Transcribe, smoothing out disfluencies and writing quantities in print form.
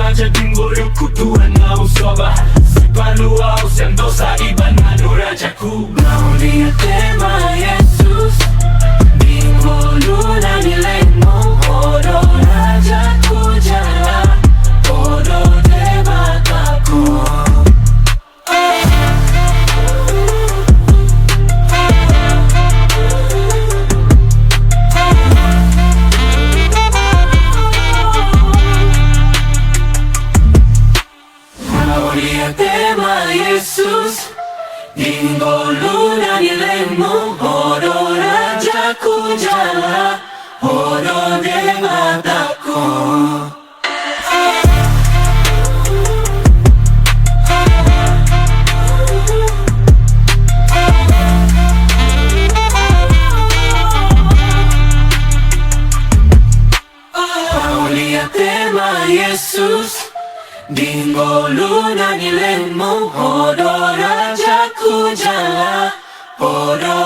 Raja Timburu Tuhan mau soba Si paluau Sentosa Ibanado Rajaku Gloria tema Yesus Dingolo na nilemo Oro Rajaku jala Oro debataku Gloria tema Yesus Dingolo na nilemo Oro Rajaku jala Oro debataku tema Yesus Dingolo na nilemo Oro Rajaku jala Oro